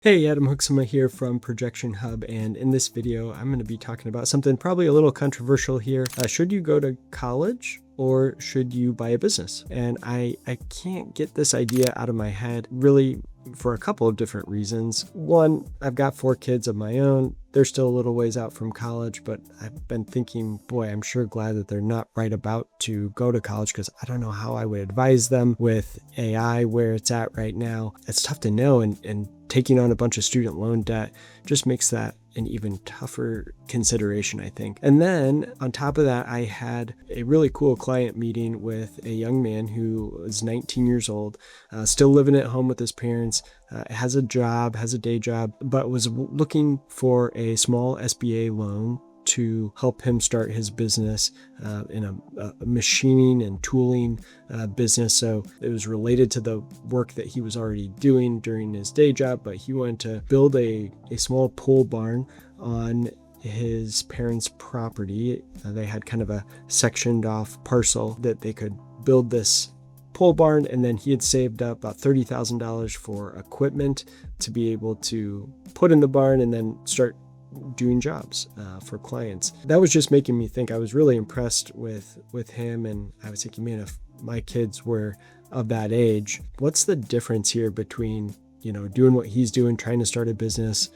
Hey, Adam Hooksema here from ProjectionHub, and in this video, I'm going to be talking about something probably a little controversial here. Should you go to college or should you buy a business? And I can't get this idea out of my head really for a couple of different reasons. One, I've got 4 kids of my own. They're still a little ways out from college, but I've been thinking, boy, I'm sure glad that they're not right about to go to college because I don't know how I would advise them with AI where it's at right now. It's tough to know, and taking on a bunch of student loan debt just makes that an even tougher consideration, I think. And then on top of that, I had a really cool client meeting with a young man who was 19 years old, still living at home with his parents, has a job, has a day job, but was looking for a small SBA loan to help him start his business in a machining and tooling business. So it was related to the work that he was already doing during his day job, but he wanted to build a small pole barn on his parents' property. They had kind of a sectioned off parcel that they could build this pole barn, and then he had saved up about $30,000 for equipment to be able to put in the barn and then start doing jobs for clients. That was just making me think. I was really impressed with him, and I was thinking, man, if my kids were of that age, what's the difference here between, doing what he's doing, trying to start a business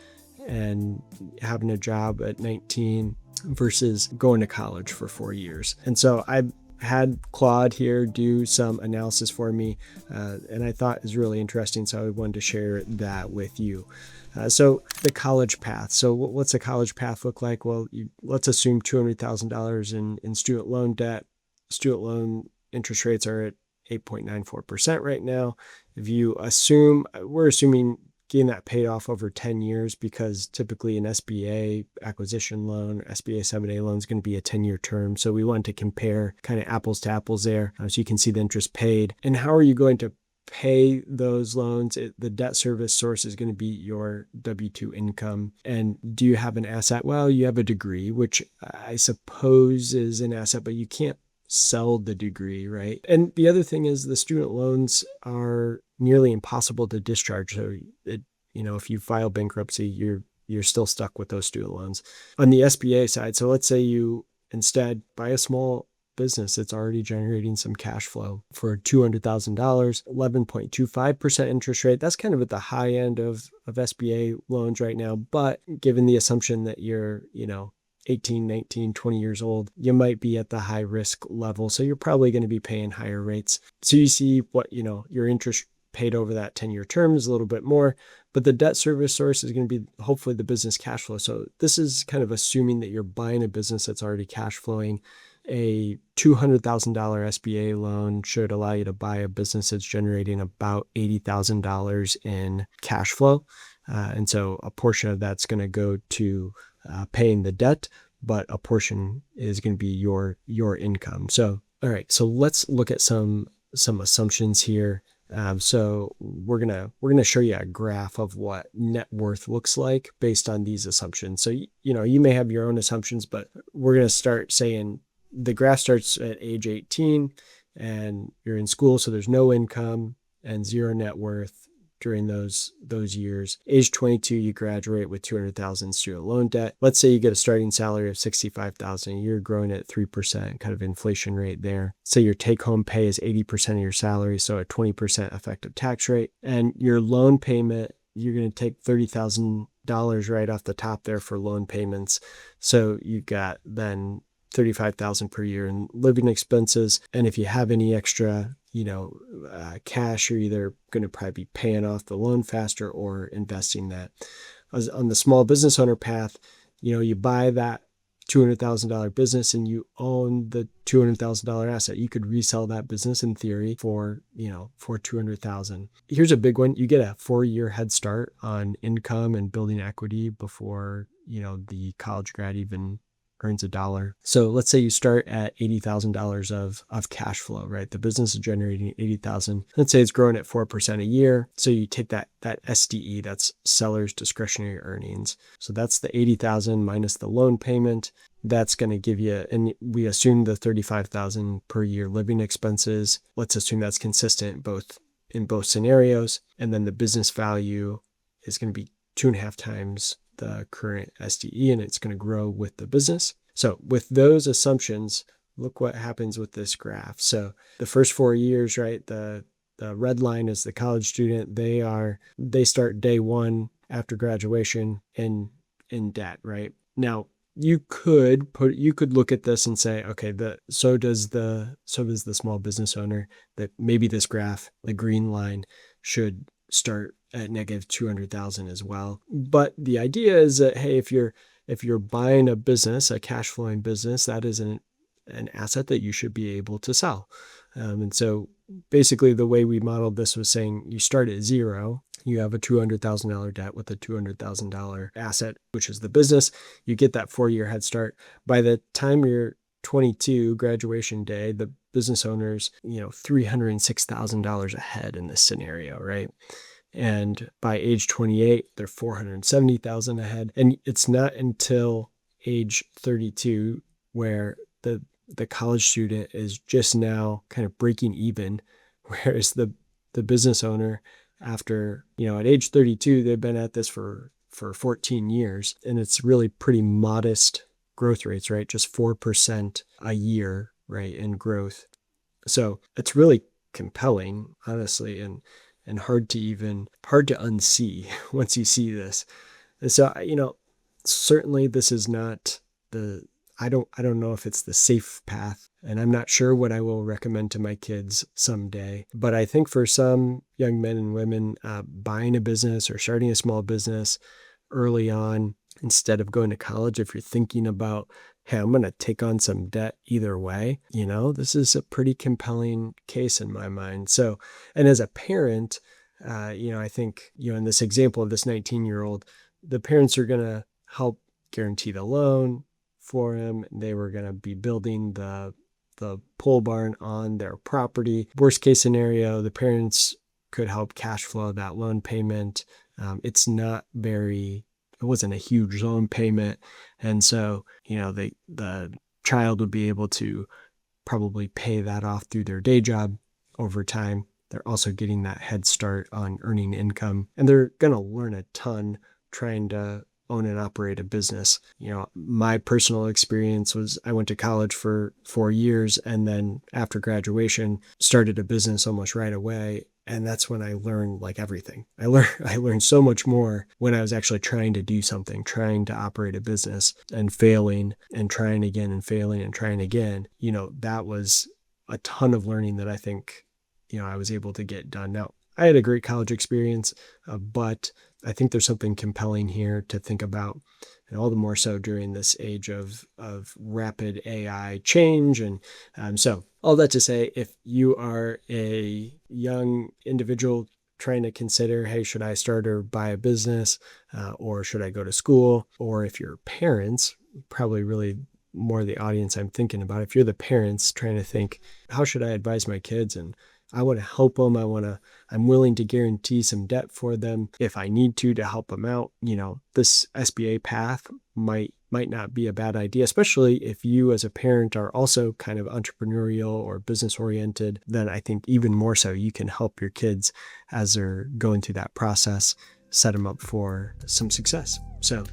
and having a job at 19 versus going to college for 4 years? And so I had Claude here do some analysis for me, and I thought it was really interesting, so I wanted to share that with you. So the college path. So what's a college path look like? Well, let's assume $200,000 in student loan debt. Student loan interest rates are at 8.94% right now. If you assume, we're assuming getting that paid off over 10 years, because typically an SBA acquisition loan, SBA 7A loan is going to be a 10-year term. So we want to compare kind of apples to apples there, so you can see the interest paid. And how are you going to pay those loans? The debt service source is going to be your W-2 income. And do you have an asset? Well, you have a degree, which I suppose is an asset, but you can't sell the degree, right? And the other thing is the student loans are nearly impossible to discharge. So if you file bankruptcy, you're still stuck with those student loans. On the SBA side, so let's say you instead buy a small business that's already generating some cash flow for $200,000, 11.25% interest rate. That's kind of at the high end of SBA loans right now. But given the assumption that you're, 18, 19, 20 years old, you might be at the high risk level. So you're probably going to be paying higher rates. So you see what, your interest paid over that 10-year term is a little bit more, but the debt service source is going to be hopefully the business cash flow. So this is kind of assuming that you're buying a business that's already cash flowing. A $200,000 SBA loan should allow you to buy a business that's generating about $80,000 in cash flow. And so a portion of that's going to go to paying the debt, but a portion is going to be your income. So, all right, so let's look at some assumptions here. So we're gonna show you a graph of what net worth looks like based on these assumptions. So you may have your own assumptions, but we're gonna start saying the graph starts at age 18 and you're in school, so there's no income and zero net worth during those years. Age 22, you graduate with $200,000 student loan debt. Let's say you get a starting salary of $65,000 a year, growing at 3% kind of inflation rate there. Say your take-home pay is 80% of your salary, so a 20% effective tax rate. And your loan payment, you're going to take $30,000 right off the top there for loan payments. So you've got then $35,000 per year in living expenses. And if you have any extra, cash, you're either going to probably be paying off the loan faster or investing that. On the small business owner path, you buy that $200,000 business and you own the $200,000 asset. You could resell that business in theory for $200,000. Here's a big one. You get a 4-year head start on income and building equity before, the college grad even earns $1. So let's say you start at $80,000 of cash flow, right? The business is generating $80,000. Let's say it's growing at 4% a year. So you take that SDE, that's seller's discretionary earnings. So that's the $80,000 minus the loan payment. That's going to give you, and we assume the $35,000 per year living expenses. Let's assume that's consistent in both scenarios. And then the business value is going to be 2.5 times the current SDE, and it's going to grow with the business. So with those assumptions, look what happens with this graph. So the first 4 years, right, the red line is the college student. They start day one after graduation in debt, right? Now, you could look at this and say, okay, so does the small business owner. That maybe this graph, the green line, should start at negative 200,000 as well. But the idea is that, hey, if you're buying a business, a cash flowing business, that is an asset that you should be able to sell. And so basically the way we modeled this was saying you start at zero, you have a $200,000 debt with a $200,000 asset, which is the business. You get that 4-year head start. By the time you're 22, graduation day, the business owner's, $306,000 ahead in this scenario, right? And by age 28, they're $470,000 ahead. And it's not until age 32 where the college student is just now kind of breaking even, whereas the business owner, after, at age 32, they've been at this for 14 years, and it's really pretty modest growth rates, right? Just 4% a year, right, in growth. So it's really compelling, honestly, and hard to unsee once you see this. And so, certainly this is not I don't know if it's the safe path, and I'm not sure what I will recommend to my kids someday. But I think for some young men and women, buying a business or starting a small business early on, instead of going to college, if you're thinking about, hey, I'm going to take on some debt either way, this is a pretty compelling case in my mind. So, and as a parent, I think, in this example of this 19-year-old, the parents are going to help guarantee the loan for him. They were going to be building the pole barn on their property. Worst case scenario, the parents could help cash flow that loan payment. It wasn't a huge loan payment. And so, the child would be able to probably pay that off through their day job over time. They're also getting that head start on earning income, and they're going to learn a ton trying to own and operate a business. My personal experience was I went to college for 4 years, and then after graduation started a business almost right away. And that's when I learned everything. I learned so much more when I was actually trying to do something, trying to operate a business and failing and trying again and failing and trying again. That was a ton of learning that I think, I was able to get done. Now, I had a great college experience, but I think there's something compelling here to think about, and all the more so during this age of rapid AI change. And so all that to say, if you are a young individual trying to consider, hey, should I start or buy a business, or should I go to school? Or if you're parents, probably really more the audience I'm thinking about. If you're the parents trying to think, how should I advise my kids? And I want to help them. I'm willing to guarantee some debt for them if I need to help them out. This SBA path might not be a bad idea, especially if you as a parent are also kind of entrepreneurial or business oriented. Then I think even more so, you can help your kids as they're going through that process, set them up for some success. So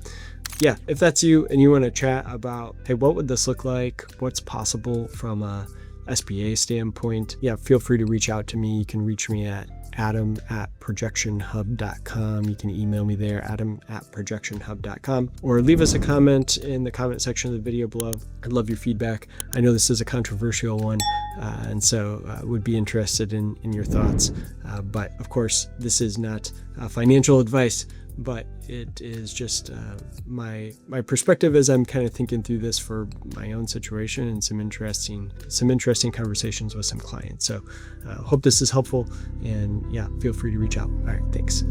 yeah, if that's you and you want to chat about, hey, what would this look like? What's possible from a SBA standpoint, feel free to reach out to me. You can reach me at adam@projectionhub.com. You can email me there, adam@projectionhub.com, or leave us a comment in the comment section of the video below. I'd love your feedback. I know this is a controversial one, and so would be interested in your thoughts. But of course, this is not financial advice, but it is just my perspective as I'm kind of thinking through this for my own situation, and some interesting conversations with some clients. So hope this is helpful, and feel free to reach out. All right, thanks.